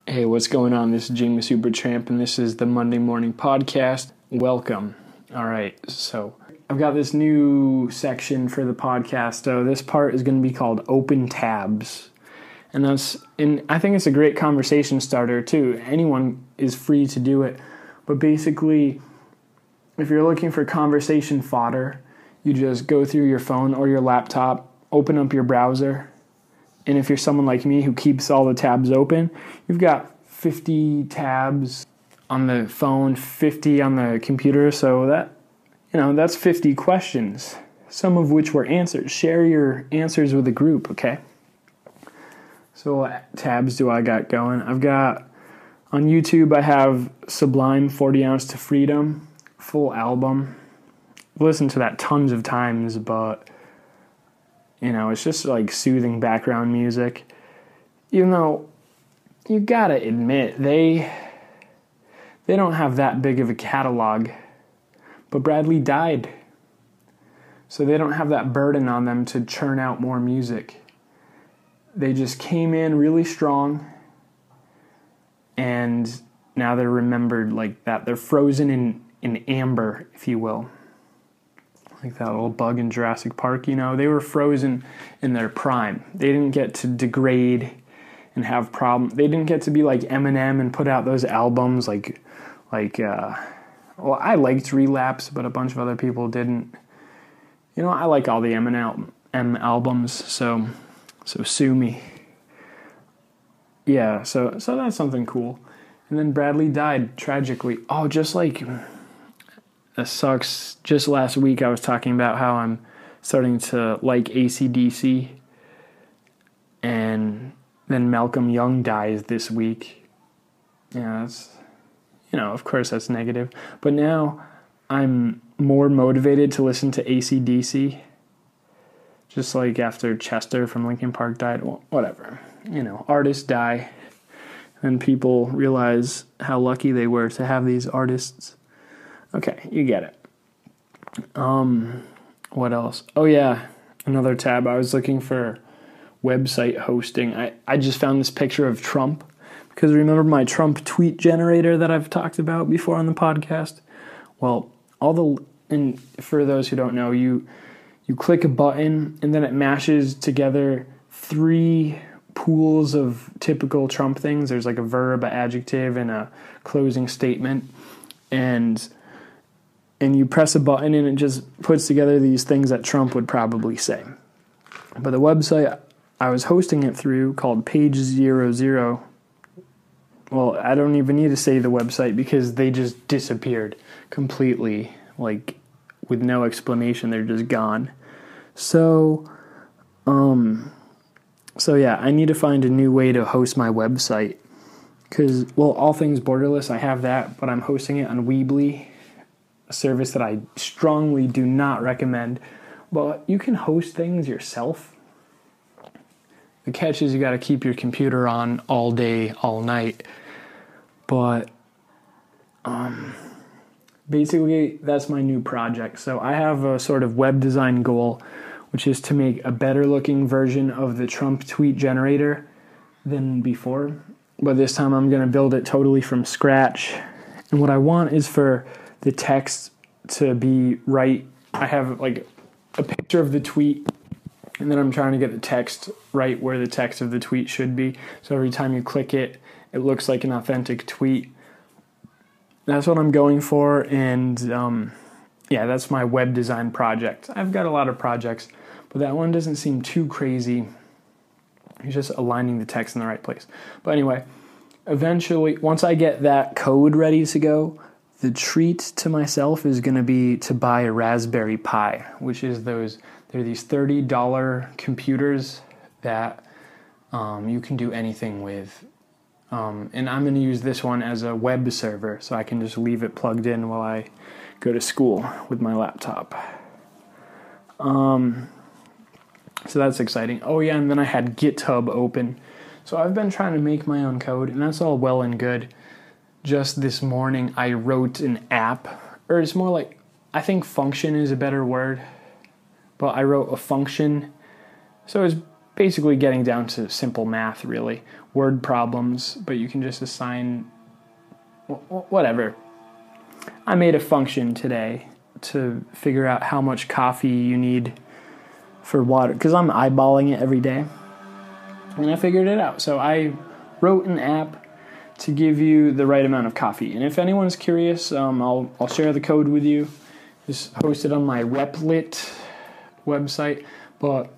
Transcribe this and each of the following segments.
Hey, what's going on? This is Jamie Supertramp, and this is the Monday Morning Podcast. Welcome. All right, so I've got this new section for the podcast. So this part is going to be called Open Tabs. And I think it's a great conversation starter, too. Anyone is free to do it. But basically, if you're looking for conversation fodder, you just go through your phone or your laptop, open up your browser, and if you're someone like me who keeps all the tabs open, you've got 50 tabs on the phone, 50 on the computer. So that's 50 questions, some of which were answers. Share your answers with the group, okay? So what tabs do I got going? I've got, on YouTube, I have Sublime 40 Ounce to Freedom, full album. I've listened to that tons of times, but it's just like soothing background music. Even though you gotta admit, they don't have that big of a catalog. But Bradley died. So they don't have that burden on them to churn out more music. They just came in really strong. And now they're remembered like that. They're frozen in amber, if you will. Like that little bug in Jurassic Park, they were frozen in their prime. They didn't get to degrade and have problems. They didn't get to be like Eminem and put out those albums I liked Relapse, but a bunch of other people didn't. I like all the Eminem albums, so sue me. Yeah, so that's something cool. And then Bradley died tragically. Oh, just like... That sucks. Just last week I was talking about how I'm starting to like AC/DC, and then Malcolm Young dies this week. Yeah, that's, of course that's negative. But now I'm more motivated to listen to AC/DC, just like after Chester from Linkin Park died. Well, whatever. Artists die, and people realize how lucky they were to have these artists. Okay, you get it. What else? Oh yeah, another tab. I was looking for website hosting. I just found this picture of Trump, because remember my Trump tweet generator that I've talked about before on the podcast? Well, and for those who don't know, you click a button and then it mashes together 3 pools of typical Trump things. There's like a verb, an adjective, and a closing statement. And you press a button and it just puts together these things that Trump would probably say. But the website I was hosting it through, called Page 00, well, I don't even need to say the website because they just disappeared completely, like with no explanation. They're just gone. So yeah, I need to find a new way to host my website. Because, all things Borderless, I have that, but I'm hosting it on Weebly, a service that I strongly do not recommend. But you can host things yourself. The catch is you got to keep your computer on all day, all night. But basically, that's my new project. So I have a sort of web design goal, which is to make a better looking version of the Trump tweet generator than before. But this time I'm going to build it totally from scratch. And what I want is for the text to be right. I have like a picture of the tweet, and then I'm trying to get the text right where the text of the tweet should be. So every time you click it, it looks like an authentic tweet. That's what I'm going for. And that's my web design project. I've got a lot of projects, but that one doesn't seem too crazy. It's just aligning the text in the right place. But anyway, eventually, once I get that code ready to go, the treat to myself is going to be to buy a Raspberry Pi, which is they're these $30 computers that you can do anything with. And I'm going to use this one as a web server, so I can just leave it plugged in while I go to school with my laptop. So that's exciting. Oh yeah, and then I had GitHub open. So I've been trying to make my own code, and that's all well and good. Just this morning, I wrote an app, or it's more like, I think function is a better word, but I wrote a function. So it's basically getting down to simple math, really. Word problems, but you can just assign whatever. I made a function today to figure out how much coffee you need for water, because I'm eyeballing it every day, and I figured it out. So I wrote an app to give you the right amount of coffee. And if anyone's curious, I'll share the code with you. It's hosted on my Replit website, but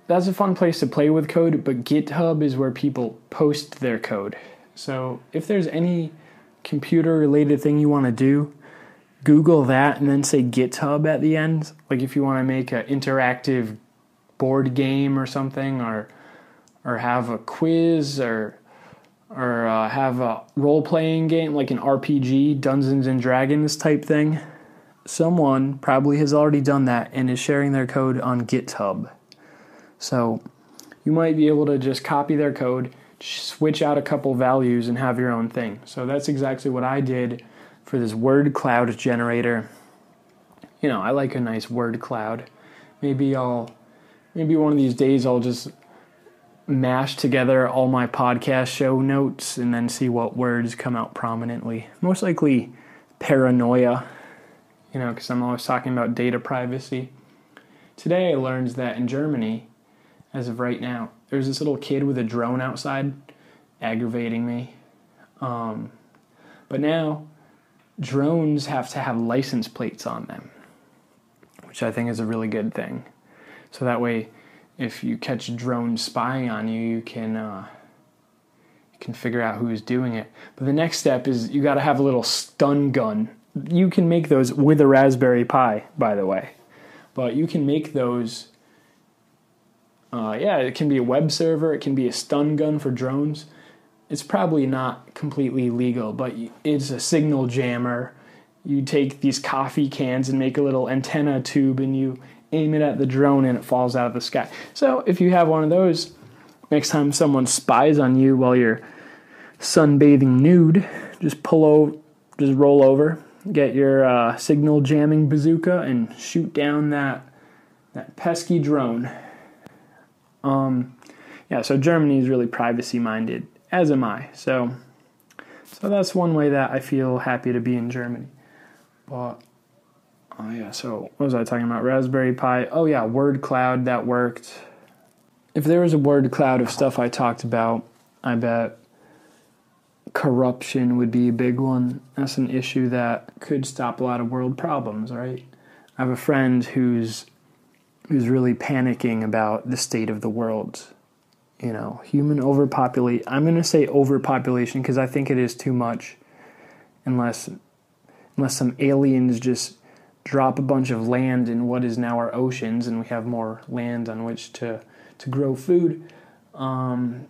that's a fun place to play with code, but GitHub is where people post their code. So if there's any computer-related thing you want to do, Google that and then say GitHub at the end. Like if you want to make an interactive board game or something, or have a quiz, or have a role-playing game like an RPG, Dungeons and Dragons type thing. Someone probably has already done that and is sharing their code on GitHub. So you might be able to just copy their code, switch out a couple values, and have your own thing. So that's exactly what I did for this word cloud generator. You know, I like a nice word cloud. Maybe one of these days I'll just mash together all my podcast show notes and then see what words come out prominently. Most likely paranoia, you know, because I'm always talking about data privacy. Today I learned that in Germany, as of right now, there's this little kid with a drone outside aggravating me. But now drones have to have license plates on them, which I think is a really good thing. So that way, if you catch a drone spying on you, you can figure out who's doing it. But the next step is you got to have a little stun gun. You can make those with a Raspberry Pi, by the way. But you can make those. It can be a web server. It can be a stun gun for drones. It's probably not completely legal, but it's a signal jammer. You take these coffee cans and make a little antenna tube, and you aim it at the drone, and it falls out of the sky. So if you have one of those, next time someone spies on you while you're sunbathing nude, just roll over, get your signal jamming bazooka, and shoot down that pesky drone. So Germany is really privacy-minded, as am I. So that's one way that I feel happy to be in Germany. But, so what was I talking about? Raspberry Pi. Oh, yeah, word cloud, that worked. If there was a word cloud of stuff I talked about, I bet corruption would be a big one. That's an issue that could stop a lot of world problems, right? I have a friend who's really panicking about the state of the world. You know, human overpopulation. I'm going to say overpopulation because I think it is too much, unless some aliens just drop a bunch of land in what is now our oceans, and we have more land on which to grow food, and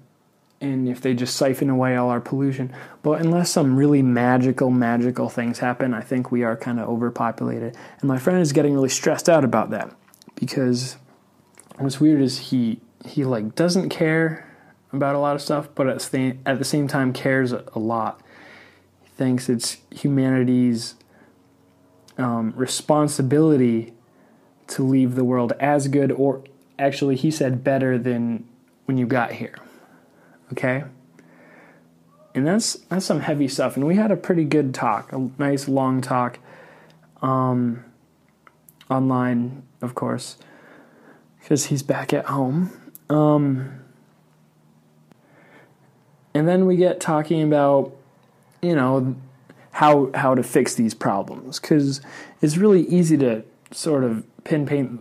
if they just siphon away all our pollution. But unless some really magical things happen, I think we are kind of overpopulated. And my friend is getting really stressed out about that, because what's weird is he like doesn't care about a lot of stuff, but at the same time cares a lot. He thinks it's humanity's responsibility to leave the world as good, or actually he said better than when you got here. Okay? And that's some heavy stuff. And we had a pretty good talk, a nice long talk, online, of course, because he's back at home. And then we get talking about, you know, how to fix these problems, because it's really easy to sort of pinpointing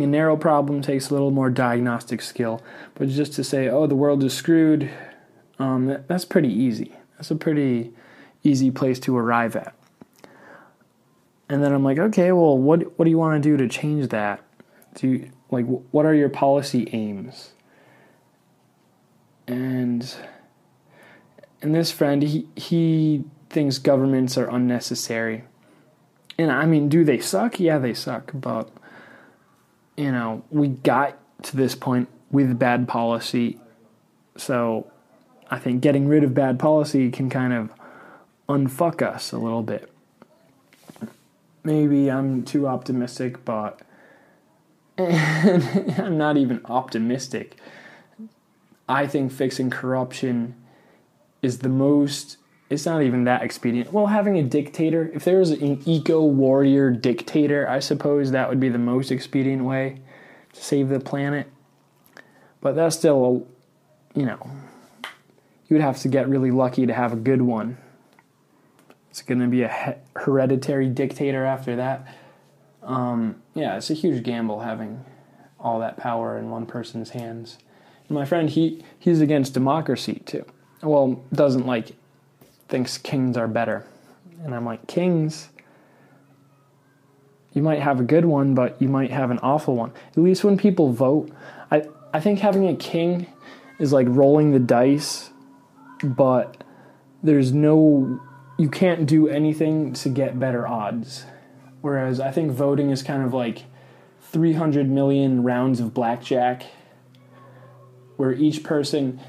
a narrow problem takes a little more diagnostic skill, but just to say, oh, the world is screwed, that's pretty easy. That's a pretty easy place to arrive at. And then I'm like, okay, well, what do you want to do to change that? What are your policy aims? And this friend, he thinks governments are unnecessary. And I mean, do they suck? Yeah, they suck. But, you know, we got to this point with bad policy. So I think getting rid of bad policy can kind of unfuck us a little bit. Maybe I'm too optimistic, but And I'm not even optimistic. I think fixing corruption is it's not even that expedient. Well, having a dictator, if there was an eco-warrior dictator, I suppose that would be the most expedient way to save the planet. But that's still, you would have to get really lucky to have a good one. It's going to be a hereditary dictator after that. It's a huge gamble having all that power in one person's hands. And my friend, he's against democracy too. Well, thinks kings are better. And I'm like, kings, you might have a good one, but you might have an awful one. At least when people vote, I think having a king is like rolling the dice, but you can't do anything to get better odds. Whereas I think voting is kind of like 300 million rounds of blackjack, where each person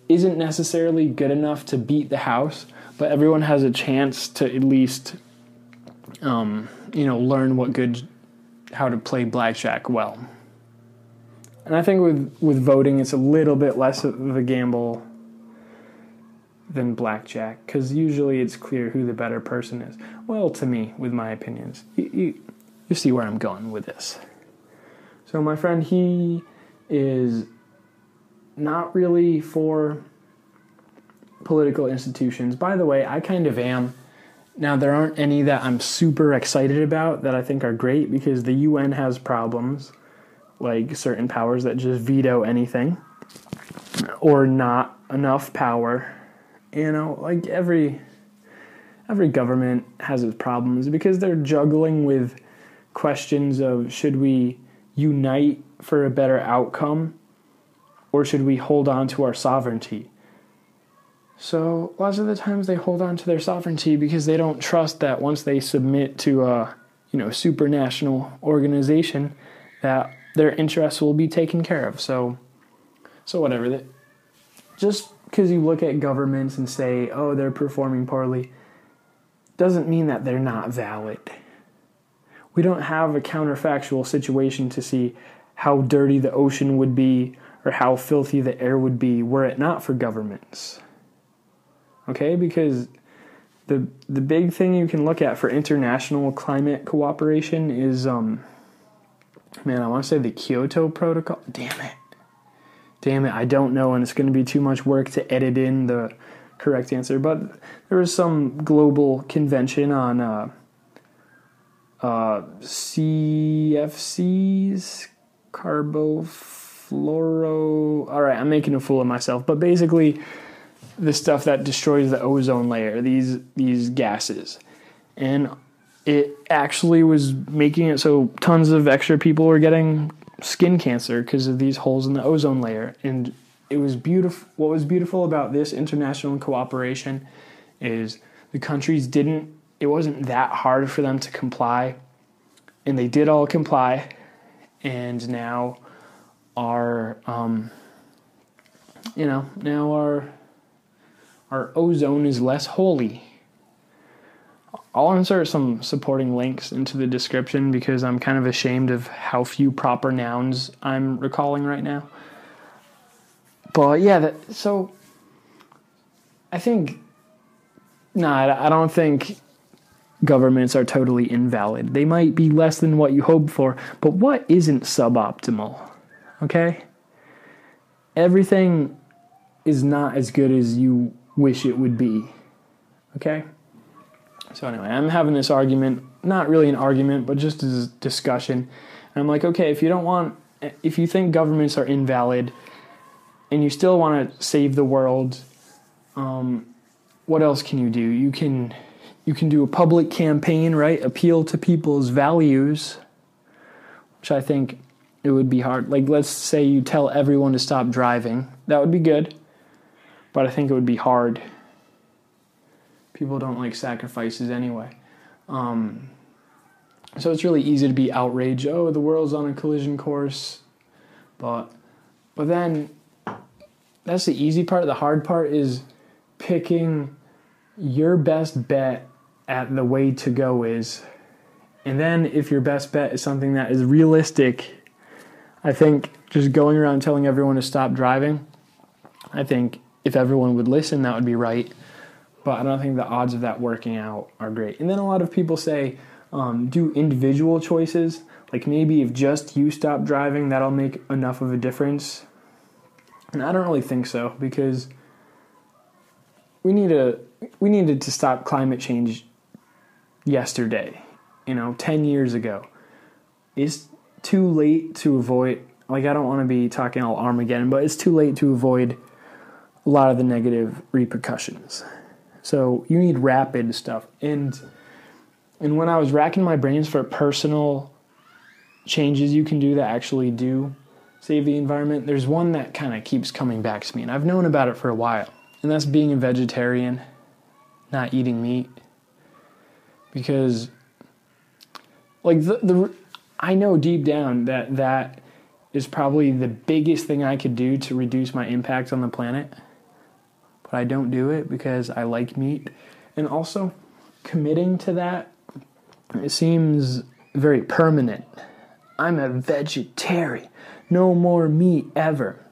isn't necessarily good enough to beat the house, but everyone has a chance to at least, learn how to play blackjack well. And I think with voting, it's a little bit less of a gamble than blackjack, because usually it's clear who the better person is. Well, to me, with my opinions. You see where I'm going with this. So my friend, he is not really for political institutions. By the way, I kind of am. Now, there aren't any that I'm super excited about that I think are great, because the UN has problems, like certain powers that just veto anything, or not enough power. Like every government has its problems because they're juggling with questions of, should we unite for a better outcome, or should we hold on to our sovereignty? So lots of the times they hold on to their sovereignty because they don't trust that once they submit to a supranational organization, that their interests will be taken care of. So whatever. Just because you look at governments and say, oh, they're performing poorly, doesn't mean that they're not valid. We don't have a counterfactual situation to see how dirty the ocean would be or how filthy the air would be were it not for governments. Okay, because the big thing you can look at for international climate cooperation is, I want to say the Kyoto Protocol. Damn it, I don't know, and it's going to be too much work to edit in the correct answer. But there was some global convention on CFCs, carbofluoro. All right, I'm making a fool of myself, but basically the stuff that destroys the ozone layer, these gases. And it actually was making it so tons of extra people were getting skin cancer because of these holes in the ozone layer. And it was beautiful. What was beautiful about this international cooperation is the countries it wasn't that hard for them to comply, and they did all comply, and now our ozone is less holy. I'll insert some supporting links into the description because I'm kind of ashamed of how few proper nouns I'm recalling right now. But yeah, so I don't think governments are totally invalid. They might be less than what you hope for, but what isn't suboptimal? Okay? Everything is not as good as you wish it would be. Okay? So anyway, I'm having this argument, not really an argument, but just a discussion. And I'm like, okay, if you think governments are invalid and you still want to save the world, what else can you do? You can do a public campaign, right? Appeal to people's values, which I think it would be hard. Like, let's say you tell everyone to stop driving. That would be good, but I think it would be hard. People don't like sacrifices anyway. So it's really easy to be outraged. Oh, the world's on a collision course. But then that's the easy part. The hard part is picking your best bet at the way to go is. And then if your best bet is something that is realistic I think just going around telling everyone to stop driving, I think if everyone would listen, that would be right. But I don't think the odds of that working out are great. And then a lot of people say, do individual choices. Like maybe if just you stop driving, that'll make enough of a difference. And I don't really think so, because we needed to stop climate change yesterday, 10 years ago. It's too late to avoid, I don't want to be talking all Armageddon, but it's too late to avoid a lot of the negative repercussions. So you need rapid stuff. And when I was racking my brains for personal changes you can do that actually do save the environment, there's one that kind of keeps coming back to me, and I've known about it for a while, and that's being a vegetarian, not eating meat. Because I know deep down that is probably the biggest thing I could do to reduce my impact on the planet, but I don't do it because I like meat. And also committing to that, it seems very permanent. I'm a vegetarian. No more meat ever.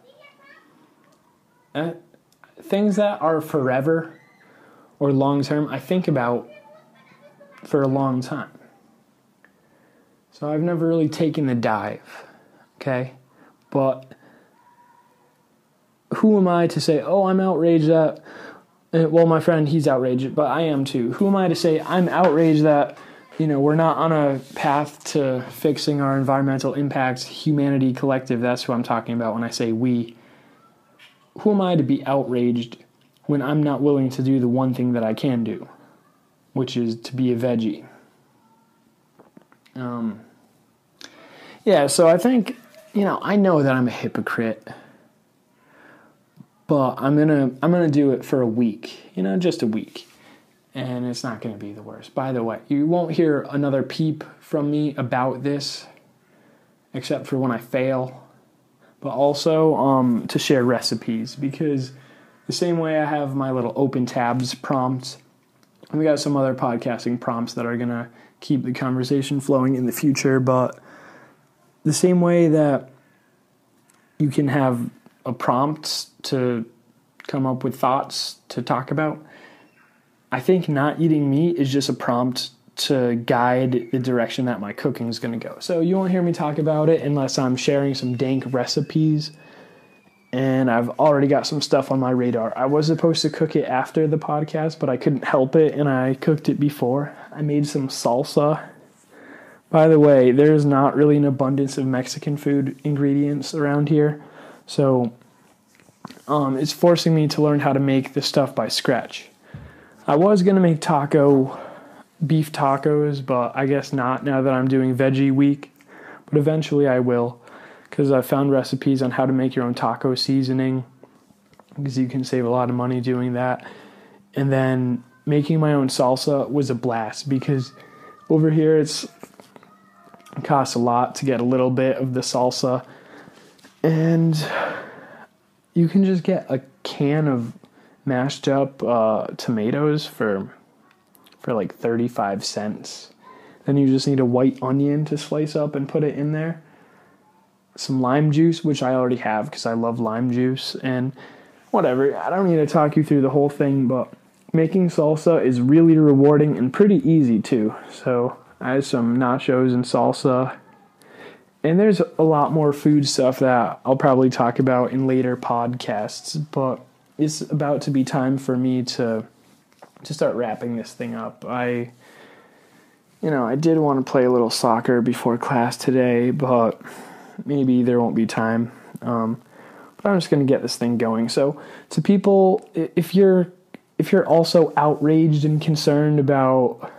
Things that are forever or long term, I think about for a long time. So I've never really taken the dive, okay? But who am I to say, oh, I'm outraged that, well, my friend, he's outraged, but I am too. Who am I to say I'm outraged that, we're not on a path to fixing our environmental impacts, humanity collective? That's who I'm talking about when I say we. Who am I to be outraged when I'm not willing to do the one thing that I can do, which is to be a veggie? So I think, I know that I'm a hypocrite, but I'm gonna do it for a week, just a week. And it's not going to be the worst. By the way, you won't hear another peep from me about this, except for when I fail. But also to share recipes, because the same way I have my little open tabs prompts, we got some other podcasting prompts that are going to keep the conversation flowing in the future. But the same way that you can have a prompt to come up with thoughts to talk about, I think not eating meat is just a prompt to guide the direction that my cooking is going to go. So you won't hear me talk about it unless I'm sharing some dank recipes, and I've already got some stuff on my radar. I was supposed to cook it after the podcast, but I couldn't help it, and I cooked it before. I made some salsa. By the way, there's not really an abundance of Mexican food ingredients around here, so it's forcing me to learn how to make this stuff by scratch. I was going to make beef tacos, but I guess not now that I'm doing veggie week. But eventually I will, because I found recipes on how to make your own taco seasoning, because you can save a lot of money doing that. And then making my own salsa was a blast, because over here it costs a lot to get a little bit of the salsa. And you can just get a can of mashed up tomatoes for like 35 cents. Then you just need a white onion to slice up and put it in there. Some lime juice, which I already have because I love lime juice. And whatever, I don't need to talk you through the whole thing, but making salsa is really rewarding and pretty easy too. So I have some nachos and salsa. And there's a lot more food stuff that I'll probably talk about in later podcasts, but it's about to be time for me to start wrapping this thing up. I did want to play a little soccer before class today, but maybe there won't be time. But I'm just going to get this thing going. So to people, if you're also outraged and concerned about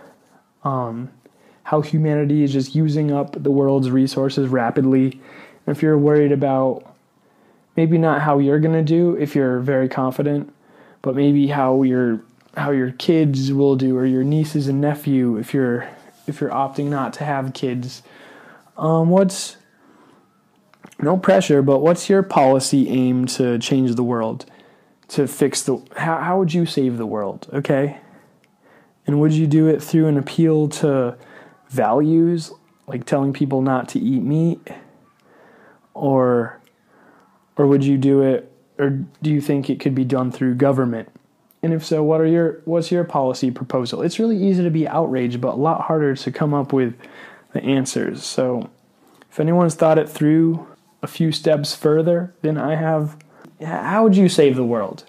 how humanity is just using up the world's resources rapidly, if you're worried about maybe not how you're going to do if you're very confident, but maybe how your kids will do, or your nieces and nephew if you're opting not to have kids. What's no pressure, but what's your policy aim to change the world, to fix how would you save the world, okay? And would you do it through an appeal to values, like telling people not to eat meat? or would you do it, or do you think it could be done through government? And if so, what's your policy proposal? It's really easy to be outraged, but a lot harder to come up with the answers. So if anyone's thought it through a few steps further than I have, how would you save the world?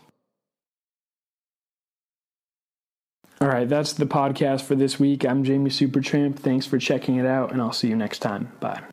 All right, that's the podcast for this week. I'm Jamie Supertramp. Thanks for checking it out, and I'll see you next time. Bye.